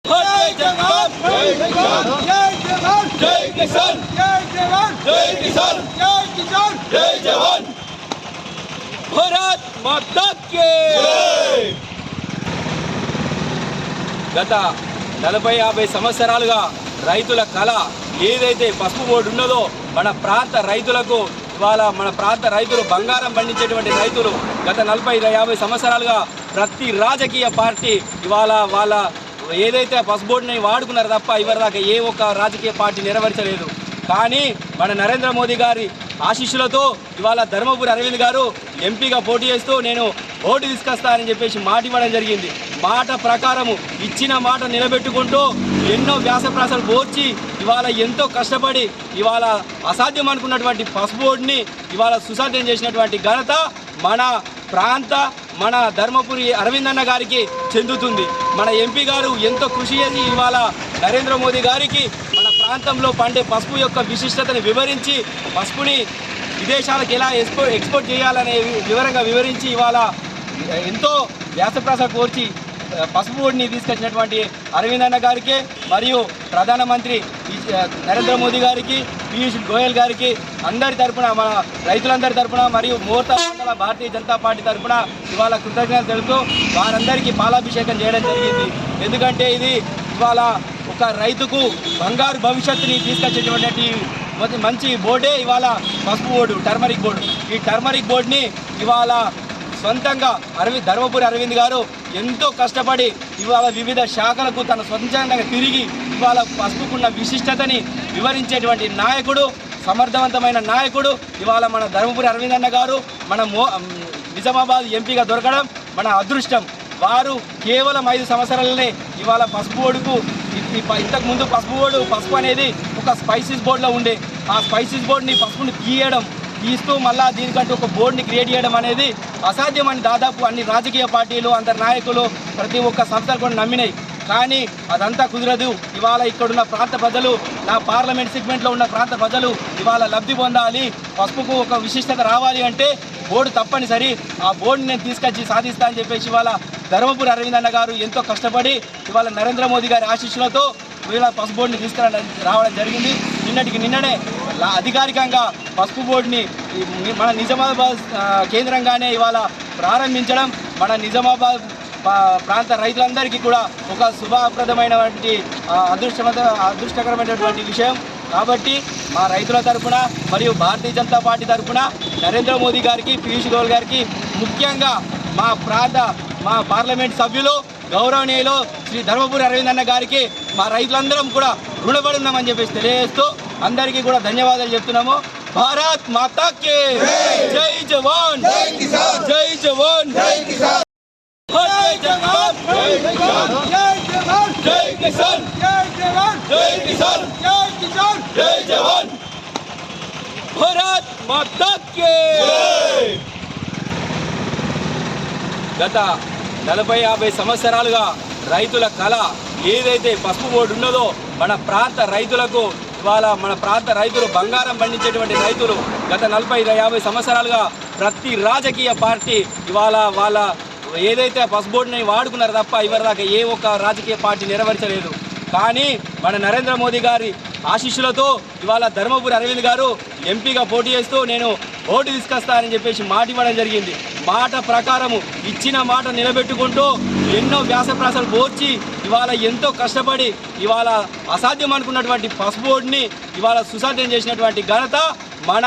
जय जवान जय किसान जय जवान जय किसान जय जवान जय किसान जय किसान जय जवान भारत माता की जय। గత 40-50 సంవత్సరాలుగా రైతుల కళ ఏదైతే పసుపు బోర్డు ఉన్నదో మన ప్రాంత రైతులకు ఇవాళ మన ప్రాంత రైతులు బంగారం పండించేటువంటి రైతులు గత 40-50 సంవత్సరాలుగా ప్రతి రాజకీయ పార్టీ ఇవాళ వాళ్ళ ఏదైతే పసుపు బోర్డుని వాడుకున్నారు తప్ప ఇవరిదాకా ఏ ఒక్క రాజకీయ పార్టీ నెరవేర్చలేదు. కానీ మన నరేంద్ర మోదీ గారి ఆశీస్సులతో ఇవాళ ధర్మపురి అరవింద్ గారు ఎంపీగా పోటీ చేస్తూ నేను ఓటు తీసుకొస్తానని చెప్పేసి మాట ఇవ్వడం జరిగింది. మాట ప్రకారము ఇచ్చిన మాట నిలబెట్టుకుంటూ ఎన్నో వ్యాసప్రాసాలు కోర్చి ఇవాళ ఎంతో కష్టపడి ఇవాళ అసాధ్యం అనుకున్నటువంటి పసుపు బోర్డుని ఇవాళ సుసాధ్యం చేసినటువంటి ఘనత మన ప్రాంత మన ధర్మపురి అరవింద్ అన్న గారికి చెందుతుంది. మన ఎంపీ గారు ఎంతో కృషి చేసి ఇవాళ నరేంద్ర మోదీ గారికి మన ప్రాంతంలో పండే పసుపు యొక్క విశిష్టతని వివరించి పసుపుని విదేశాలకు ఎలా ఎక్స్పోర్ట్ చేయాలనే వివరంగా వివరించి ఇవాళ ఎంతో వ్యాసప్రాస కోర్చి పసుపు బోర్డుని తీసుకొచ్చినటువంటి అరవింద్ అన్న గారికి మరియు ప్రధానమంత్రి నరేంద్ర మోదీ గారికి పీయూష్ గోయల్ గారికి అందరి తరపున మన రైతులందరి తరపున మరియు మోర్తా మండల భారతీయ జనతా పార్టీ తరపున ఇవాళ కృతజ్ఞతలు తెలుపుతూ వారందరికీ పాలాభిషేకం చేయడం జరిగింది. ఎందుకంటే ఇది ఇవాళ ఒక రైతుకు బంగారు భవిష్యత్తుని తీసుకొచ్చేటువంటి మంచి బోర్డే ఇవాళ పసుపు బోర్డు టర్మరిక్ బోర్డు. ఈ టర్మరిక్ బోర్డుని ఇవాళ సొంతంగా ధర్మపురి అరవింద్ గారు ఎంతో కష్టపడి ఇవాళ వివిధ శాఖలకు తన స్వతంత్రంగా తిరిగి ఇవాళ పసుపుకున్న విశిష్టతని వివరించేటువంటి నాయకుడు, సమర్థవంతమైన నాయకుడు ఇవాళ మన ధర్మపురి అరవింద్ అన్న గారు మన నిజామాబాద్ ఎంపీగా దొరకడం మన అదృష్టం. వారు కేవలం 5 సంవత్సరాలనే ఇవాళ పసుపు బోర్డుకు ఇంతకుముందు పసుపు అనేది ఒక స్పైసీస్ బోర్డులో ఉండే ఆ స్పైసీస్ బోర్డుని పసుపుని తీస్తూ మళ్ళా దీనికంటూ ఒక బోర్డుని క్రియేట్ చేయడం అనేది అసాధ్యమని దాదాపు అన్ని రాజకీయ పార్టీలు అందరి నాయకులు ప్రతి ఒక్క సంస్థలు కూడా నమ్మినాయి. కానీ అదంతా కుదరదు. ఇవాళ ఇక్కడున్న ప్రాంత ప్రజలు నా పార్లమెంట్ సెగ్మెంట్లో ఉన్న ప్రాంత ప్రజలు ఇవాళ లబ్ధి పొందాలి, పసుపుకు ఒక విశిష్టత రావాలి అంటే బోర్డు తప్పనిసరి. ఆ బోర్డుని నేను తీసుకొచ్చి సాధిస్తా అని చెప్పేసి ఇవాళ ధర్మపురి అరవింద్ అన్న గారు ఎంతో కష్టపడి ఇవాళ నరేంద్ర మోదీ గారి ఆశీస్సులతో ఇవాళ పసుపు బోర్డుని రావడం జరిగింది. నిన్ననే అధికారికంగా పసుపు బోర్డుని మన నిజామాబాద్ కేంద్రంగానే ఇవాళ ప్రారంభించడం మన నిజామాబాద్ ప్రాంత రైతులందరికీ కూడా ఒక శుభప్రదమైనటువంటి అదృష్టకరమైనటువంటి విషయం. కాబట్టి మా రైతుల తరఫున మరియు భారతీయ జనతా పార్టీ తరఫున నరేంద్ర మోదీ గారికి పీయూష్ గోయల్ గారికి ముఖ్యంగా మా పార్లమెంట్ సభ్యులు గౌరవనీయులు శ్రీ ధర్మపురి అరవింద్ అన్న గారికి మా రైతులందరం కూడా రుణపడి ఉన్నామని చెప్పేసి తెలియజేస్తూ అందరికీ కూడా ధన్యవాదాలు చెప్తున్నాము. భారత్ మాతా కి జై జవాన్ జై కిసాన్ జై జవాన్ జై కిసాన్ జై జవాన్ జై కిసాన్ జై జవాన్ జై కిసాన్ జై జవాన్ జై కిసాన్ జై కిసాన్ జై జవాన్ భారత్ మాతా కి జై. గత 40-50 సంవత్సరాలుగా రైతుల కళ ఏదైతే పసుపు బోర్డు ఉన్నదో మన ప్రాంత రైతులకు ఇవాళ మన ప్రాంత రైతులు బంగారం పండించేటువంటి రైతులు గత 40-50 సంవత్సరాలుగా ప్రతి రాజకీయ పార్టీ ఇవాళ వాళ్ళ ఏదైతే పసుపు బోర్డుని వాడుకున్నారు తప్ప ఇవరిదాకా ఏ ఒక్క రాజకీయ పార్టీ నెరవేర్చలేదు. కానీ మన నరేంద్ర మోదీ గారి ఆశీస్సులతో ఇవాళ ధర్మపురి అరవింద్ గారు ఎంపీగా పోటీ చేస్తూ నేను ఓటు తీసుకొస్తానని చెప్పేసి మాట ఇవ్వడం జరిగింది. మాట ప్రకారము ఇచ్చిన మాట నిలబెట్టుకుంటూ ఎన్నో వ్యాసప్రాసాలు కోర్చి ఇవాళ ఎంతో కష్టపడి ఇవాళ అసాధ్యం అనుకున్నటువంటి పసుపు బోర్డుని ఇవాళ సుసాధ్యం చేసినటువంటి ఘనత మన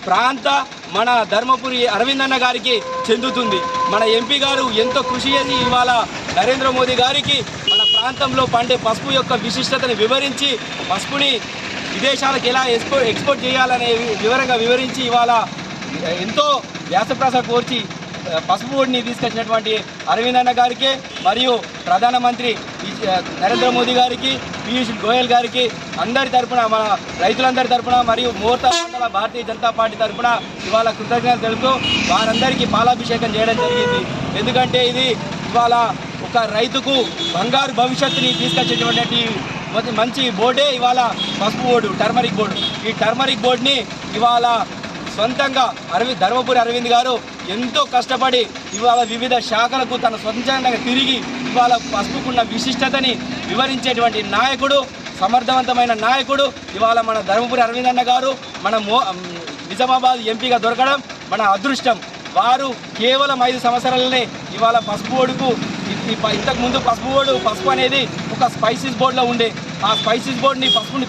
ప్రాంత మన ధర్మపురి అరవింద్ అన్న గారికి చెందుతుంది. మన ఎంపీ గారు ఎంతో కృషి చేసి ఇవాళ నరేంద్ర మోదీ గారికి మన ప్రాంతంలో పండే పసుపు యొక్క విశిష్టతని వివరించి పసుపుని విదేశాలకు ఎలా ఎక్స్పోర్ట్ చేయాలనే వివరంగా వివరించి ఇవాళ ఎంతో వ్యాసప్రాస కోర్చి పసుపు బోర్డుని తీసుకొచ్చినటువంటి అరవింద్ అన్న గారికి మరియు ప్రధానమంత్రి నరేంద్ర మోదీ గారికి పీయూష్ గోయల్ గారికి అందరి తరపున మన రైతులందరి తరపున మరియు మోర్తా మండల భారతీయ జనతా పార్టీ తరపున ఇవాళ కృతజ్ఞతలు తెలుపుతూ వారందరికీ పాలాభిషేకం చేయడం జరిగింది. ఎందుకంటే ఇది ఇవాళ ఒక రైతుకు బంగారు భవిష్యత్తుని తీసుకొచ్చేటువంటి మంచి బోర్డే ఇవాళ పసుపు బోర్డు టర్మరిక్ బోర్డు. ఈ టర్మరిక్ బోర్డుని ఇవాళ సొంతంగా ధర్మపురి అరవింద్ గారు ఎంతో కష్టపడి ఇవాళ వివిధ శాఖలకు తన స్వతంత్రంగా తిరిగి ఇవాళ పసుపుకున్న విశిష్టతని వివరించేటువంటి నాయకుడు, సమర్థవంతమైన నాయకుడు ఇవాళ మన ధర్మపురి అరవింద్ అన్న గారు మన నిజామాబాద్ ఎంపీగా దొరకడం మన అదృష్టం. వారు కేవలం 5 సంవత్సరాలనే ఇవాళ పసుపు బోర్డుకు ఇంతకుముందు పసుపు అనేది ఒక స్పైసీస్ బోర్డులో ఉండే, ఆ స్పైసీస్ బోర్డుని పసుపుని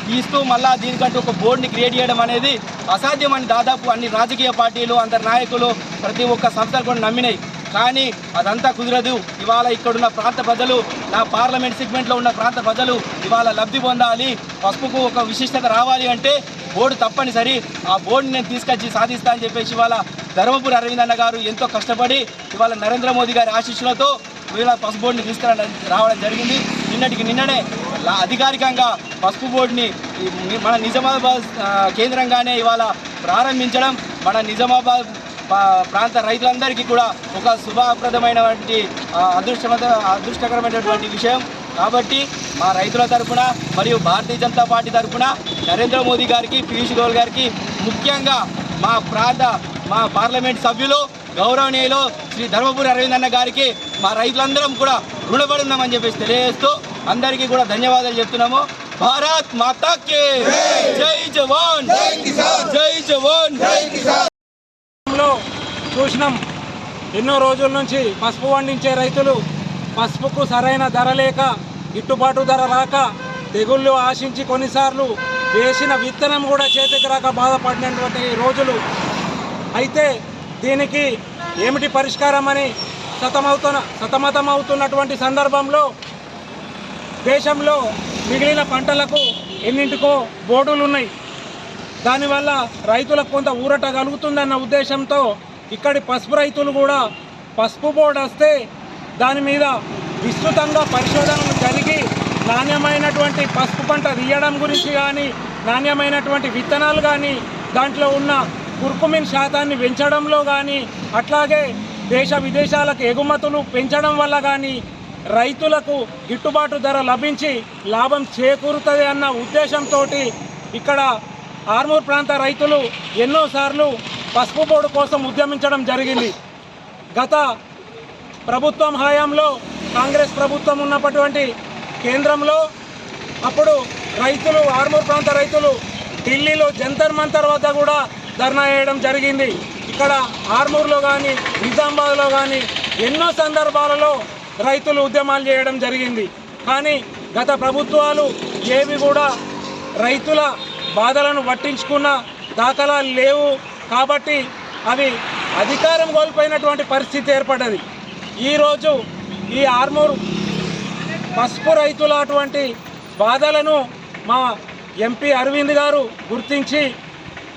తీస్తూ మళ్ళా దీనికంటూ ఒక బోర్డుని క్రియేట్ చేయడం అనేది అసాధ్యమని దాదాపు అన్ని రాజకీయ పార్టీలు, అందరి నాయకులు, ప్రతి ఒక్క సంస్థలు కూడా నమ్మినాయి. కానీ అదంతా కుదరదు. ఇవాళ ఇక్కడున్న ప్రాంత ప్రజలు, నా పార్లమెంట్ సెగ్మెంట్లో ఉన్న ప్రాంత ప్రజలు ఇవాళ లబ్ధి పొందాలి, పసుపుకు ఒక విశిష్టత రావాలి అంటే బోర్డు తప్పనిసరి. ఆ బోర్డుని నేను తీసుకొచ్చి సాధిస్తా అని చెప్పేసి ఇవాళ ధర్మపురి అరవింద్ అన్న గారు ఎంతో కష్టపడి ఇవాళ నరేంద్ర మోదీ గారి ఆశీస్సులతో ఇవాళ పసుపు బోర్డుని రావడం జరిగింది. నిన్ననే అధికారికంగా పసుపు బోర్డుని మన నిజామాబాద్ కేంద్రంగానే ఇవాళ ప్రారంభించడం మన నిజామాబాద్ ప్రాంత రైతులందరికీ కూడా ఒక శుభప్రదమైనటువంటి అదృష్టకరమైనటువంటి విషయం. కాబట్టి మా రైతుల తరఫున మరియు భారతీయ జనతా పార్టీ తరఫున నరేంద్ర మోదీ గారికి, పీయూష్ గోయల్ గారికి, ముఖ్యంగా మా పార్లమెంట్ సభ్యులు గౌరవనీయులు శ్రీ ధర్మపురి అరవింద్ అన్న గారికి మా రైతులందరం కూడా రుణపడి ఉన్నామని చెప్పేసి తెలియజేస్తూ అందరికీ కూడా ధన్యవాదాలు చెప్తున్నాము. భారత్ మాతాకి జై జవాన్, జై జవాన్. చూసినాం, ఎన్నో రోజుల నుంచి పసుపు పండించే రైతులు పసుపుకు సరైన ధర లేక, గిట్టుబాటు ధర రాక, తెగుళ్ళు ఆశించి కొన్నిసార్లు వేసిన విత్తనం కూడా చేతికి రాక బాధపడినటువంటి రోజులు. అయితే దీనికి ఏమిటి పరిష్కారం అని సతమతమవుతున్నటువంటి సందర్భంలో దేశంలో మిగిలిన పంటలకు ఎన్నింటికో బోర్డులు ఉన్నాయి. దానివల్ల రైతులకు కొంత ఊరట కలుగుతుందన్న ఉద్దేశంతో ఇక్కడి పసుపు రైతులు కూడా పసుపు బోర్డు వస్తే దాని మీద విస్తృతంగా పరిశోధనలు జరిగి నాణ్యమైనటువంటి పసుపు పంట తీయడం గురించి కానీ, నాణ్యమైనటువంటి విత్తనాలు కానీ, దాంట్లో ఉన్న కుర్కుమిన్ శాతాన్ని పెంచడంలో కానీ, అట్లాగే దేశ విదేశాలకు ఎగుమతులు పెంచడం వల్ల కానీ రైతులకు గిట్టుబాటు ధర లభించి లాభం చేకూరుతుంది అన్న ఉద్దేశంతో ఇక్కడ ఆర్మూర్ ప్రాంత రైతులు ఎన్నోసార్లు పసుపు బోర్డు కోసం ఉద్యమించడం జరిగింది. గత ప్రభుత్వం హయాంలో, కాంగ్రెస్ ప్రభుత్వం ఉన్నటువంటి కేంద్రంలో అప్పుడు రైతులు, ఆర్మూర్ ప్రాంత రైతులు ఢిల్లీలో జంతర్ మంతర్ వద్ద కూడా ధర్నా చేయడం జరిగింది. ఇక్కడ ఆర్మూర్లో కానీ, నిజామాబాద్లో కానీ ఎన్నో సందర్భాలలో రైతులు ఉద్యమాలు చేయడం జరిగింది. కానీ గత ప్రభుత్వాలు ఏవి కూడా రైతుల బాధలను పట్టించుకున్న దాఖలాలు లేవు. కాబట్టి అవి అధికారం కోల్పోయినటువంటి పరిస్థితి ఏర్పడ్డది. ఈరోజు ఈ ఆర్మూర్ పసుపు రైతుల అటువంటి బాధలను మా ఎంపీ అరవింద్ గారు గుర్తించి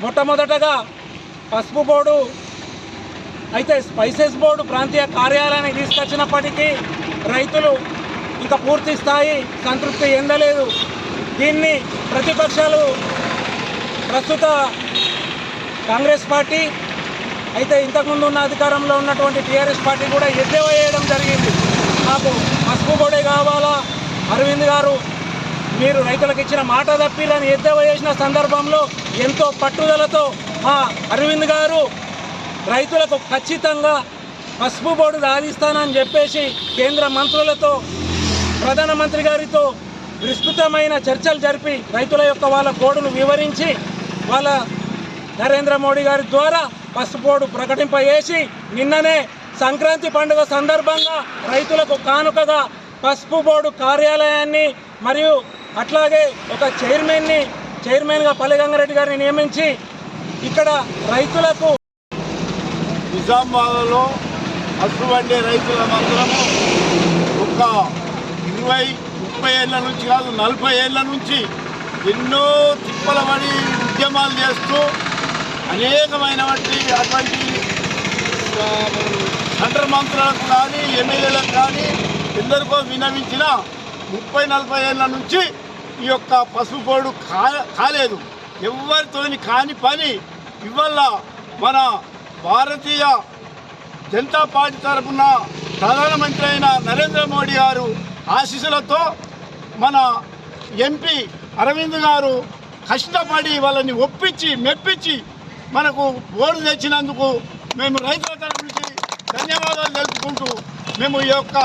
మొట్టమొదటగా పసుపు బోర్డు అయితే స్పైసెస్ బోర్డు ప్రాంతీయ కార్యాలయానికి తీసుకొచ్చినప్పటికీ రైతులు ఇంకా పూర్తి స్థాయి సంతృప్తి చెందలేదు. దీన్ని ప్రతిపక్షాలు, ప్రస్తుత కాంగ్రెస్ పార్టీ అయితే ఇంతకుముందు ఉన్న అధికారంలో ఉన్నటువంటి టీఆర్ఎస్ పార్టీ కూడా ఎద్దేవా చేయడం జరిగింది. నాకు పసుపు బోర్డే కావాలా, అరవింద్ గారు మీరు రైతులకు ఇచ్చిన మాట తప్పిలని ఎద్దేవా చేసిన సందర్భంలో ఎంతో పట్టుదలతో మా అరవింద్ గారు రైతులకు ఖచ్చితంగా పసుపు బోర్డు సాధిస్తానని చెప్పేసి కేంద్ర మంత్రులతో, ప్రధానమంత్రి గారితో విస్తృతమైన చర్చలు జరిపి రైతుల యొక్క వాళ్ళ కోడును వివరించి వాళ్ళ నరేంద్ర మోడీ గారి ద్వారా పసుపు బోర్డు ప్రకటింపజేసి నిన్ననే సంక్రాంతి పండుగ సందర్భంగా రైతులకు కానుకగా పసుపు బోర్డు కార్యాలయాన్ని మరియు అట్లాగే ఒక చైర్మన్గా పల్లెగంగారెడ్డి గారిని నియమించి ఇక్కడ రైతులకు నిజామాబాద్లో పసుపు పండే రైతుల మాత్రము ఒక 20-30 ఏళ్ళ నుంచి కాదు 40 ఏళ్ళ నుంచి ఎన్నో తిప్పల పడి ఉద్యమాలు చేస్తూ అనేకమైనటువంటి అటువంటి సెంటర్ మంత్రులకు కానీ, ఎమ్మెల్యేలకు కానీ ఎందరికో విన్నవించిన 30-40 ఏళ్ళ నుంచి ఈ యొక్క పసుపు బోర్డు కాలేదు. ఎవరితోని కాని పని ఇవాళ మన భారతీయ జనతా పార్టీ తరఫున ప్రధానమంత్రి అయిన నరేంద్ర మోడీ గారు ఆశీస్సులతో మన ఎంపీ అరవింద్ గారు కష్టపడి వాళ్ళని ఒప్పించి మెప్పించి మనకు బోర్డు తెచ్చినందుకు మేము రైతుల తరపు నుంచి ధన్యవాదాలు తెలుపుకుంటూ మేము ఈ యొక్క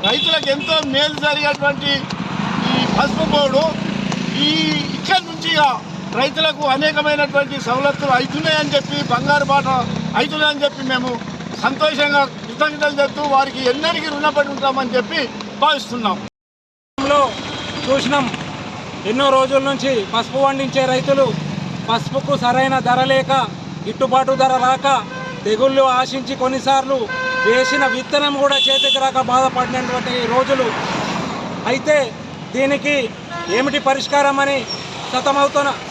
రైతులకు ఎంతో మేలు జరిగేటువంటి ఈ పసుపు బోర్డు ఇక్కడి నుంచి రైతులకు అనేకమైనటువంటి సవలతులు అవుతున్నాయని చెప్పి బంగారు బాట అవుతున్నాయని చెప్పి మేము సంతోషంగా కృతజ్ఞతలు చెప్తూ వారికి ఎన్నటికీ రుణపడి ఉంటామని చెప్పి భావిస్తున్నాం. చూసినాం ఎన్నో రోజుల నుంచి పసుపు పండించే రైతులు పసుపుకు సరైన ధర లేక గిట్టుబాటు ధర రాక తెగుళ్ళు ఆశించి కొన్నిసార్లు వేసిన విత్తనం కూడా చేతికి రాక బాధపడినటువంటి రోజులు. దీనికి ఏమిటి పరిష్కారం అని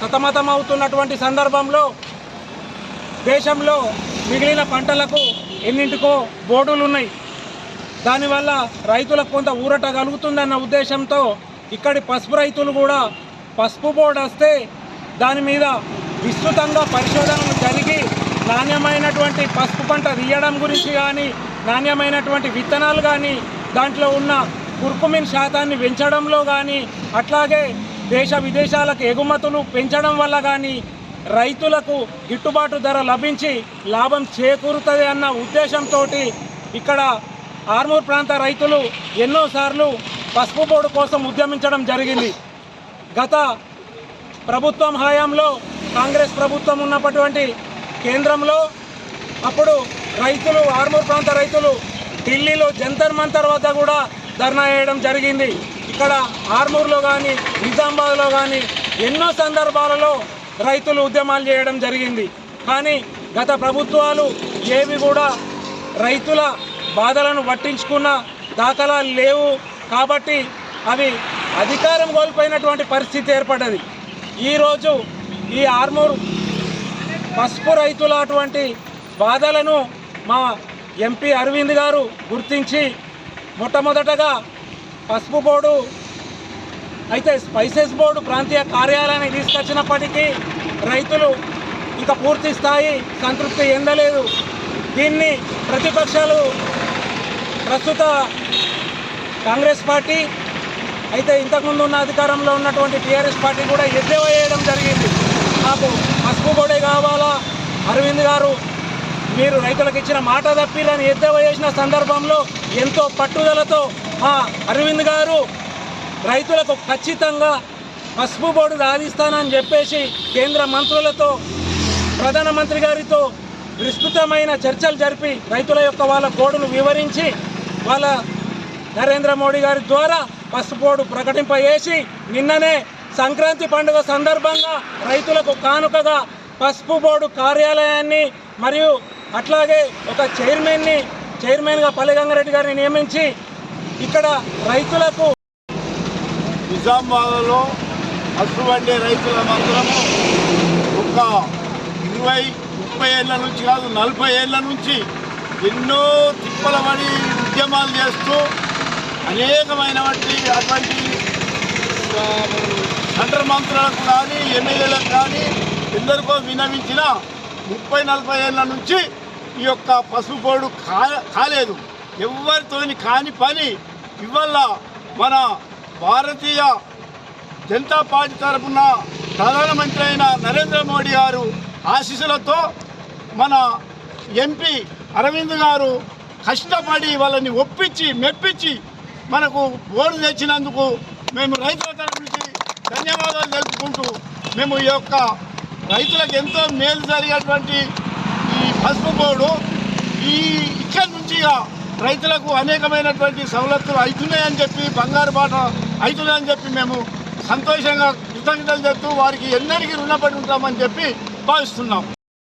సతమతమవుతున్నటువంటి సందర్భంలో దేశంలో మిగిలిన పంటలకు ఎన్నింటికో బోర్డులు ఉన్నాయి. దానివల్ల రైతులకు కొంత ఊరట కలుగుతుందన్న ఉద్దేశంతో ఇక్కడి పసుపు రైతులు కూడా పసుపు బోర్డు వస్తే దాని మీద విస్తృతంగా పరిశోధనలు జరిగి నాణ్యమైనటువంటి పసుపు పంట తీయడం గురించి కానీ, నాణ్యమైనటువంటి విత్తనాలు కానీ, దాంట్లో ఉన్న కుర్కుమిన్ శాతాన్ని పెంచడంలో కానీ, అట్లాగే దేశ విదేశాలకు ఎగుమతులు పెంచడం వల్ల కానీ రైతులకు గిట్టుబాటు ధర లభించి లాభం చేకూరుతుంది అన్న ఉద్దేశంతో ఇక్కడ ఆర్మూర్ ప్రాంత రైతులు ఎన్నోసార్లు పసుపు బోర్డు కోసం ఉద్యమించడం జరిగింది. గత ప్రభుత్వం హయాంలో కాంగ్రెస్ ప్రభుత్వం ఉన్నటువంటి కేంద్రంలో అప్పుడు రైతులు ఆర్మూర్ ప్రాంత రైతులు ఢిల్లీలో జంతర్ మంతర్ వద్ద కూడా ధర్నా చేయడం జరిగింది. ఇక్కడ ఆర్మూర్లో కానీ నిజామాబాద్లో కానీ ఎన్నో సందర్భాలలో రైతులు ఉద్యమాలు చేయడం జరిగింది. కానీ గత ప్రభుత్వాలు ఏవి కూడా రైతుల బాధలను పట్టించుకున్న దాఖలాలు లేవు. కాబట్టి అవి అధికారం కోల్పోయినటువంటి పరిస్థితి ఏర్పడ్డది. ఈరోజు ఈ ఆర్మూర్ పసుపు రైతుల అటువంటి బాధలను మా ఎంపీ అరవింద్ గారు గుర్తించి మొట్టమొదటగా పసుపు బోర్డు అయితే స్పైసెస్ బోర్డు ప్రాంతీయ కార్యాలయాన్ని తీసుకొచ్చినప్పటికీ రైతులు ఇంకా పూర్తి స్థాయి సంతృప్తి చెందలేదు. దీన్ని ప్రతిపక్షాలు ప్రస్తుత కాంగ్రెస్ పార్టీ అయితే ఇంతకుముందు ఉన్న అధికారంలో ఉన్నటువంటి టీఆర్ఎస్ పార్టీ కూడా ఎద్దేవా చేయడం జరిగింది. నాకు పసుపు బోర్డే కావాలా, అరవింద్ గారు మీరు రైతులకు ఇచ్చిన మాట తప్పిలని ఎద్దేవా చేసిన సందర్భంలో ఎంతో పట్టుదలతో మా అరవింద్ గారు రైతులకు ఖచ్చితంగా పసుపు బోర్డు సాధిస్తానని చెప్పేసి కేంద్ర మంత్రులతో ప్రధానమంత్రి గారితో విస్తృతమైన చర్చలు జరిపి రైతుల యొక్క వాళ్ళ కోడును వివరించి వాళ్ళ నరేంద్ర మోడీ గారి ద్వారా పసుపు బోర్డు ప్రకటింపజేసి నిన్ననే సంక్రాంతి పండుగ సందర్భంగా రైతులకు కానుకగా పసుపు బోర్డు కార్యాలయాన్ని మరియు అట్లాగే ఒక చైర్మన్గా పల్లెగంగారెడ్డి గారిని నియమించి ఇక్కడ రైతులకు నిజామాబాద్లో పసుపు పండే రైతుల మాత్రము ఒక 20-30 ఏళ్ళ నుంచి కాదు 40 ఏళ్ళ నుంచి ఎన్నో తిప్పల పడి ఉద్యమాలు చేస్తూ అనేకమైనటువంటి అటువంటి సెంటర్ మంత్రులకు కానీ ఎమ్మెల్యేలకు కానీ ఎందరికో వినవించిన 30-40 ఏళ్ళ నుంచి ఈ యొక్క పసుపు బోర్డు కాలేదు. ఎవరితోని కాని పని ఇవాళ మన భారతీయ జనతా పార్టీ తరఫున ప్రధానమంత్రి అయిన నరేంద్ర మోడీ గారు ఆశీస్సులతో మన ఎంపీ అరవింద్ గారు కష్టపడి వాళ్ళని ఒప్పించి మెప్పించి మనకు బోర్డు తెచ్చినందుకు మేము రైతుల తరఫు నుంచి ధన్యవాదాలు తెలుపుకుంటూ మేము ఈ యొక్క రైతులకు ఎంతో మేలు జరిగేటువంటి ఈ పసుపు బోర్డు ఇక్కడి నుంచి రైతులకు అనేకమైనటువంటి సవలతులు అవుతున్నాయని చెప్పి బంగారు బాట అవుతున్నాయని చెప్పి మేము సంతోషంగా కృతజ్ఞతలు చెప్తూ వారికి ఎన్నటికీ రుణపడి ఉంటామని చెప్పి భావిస్తున్నాం.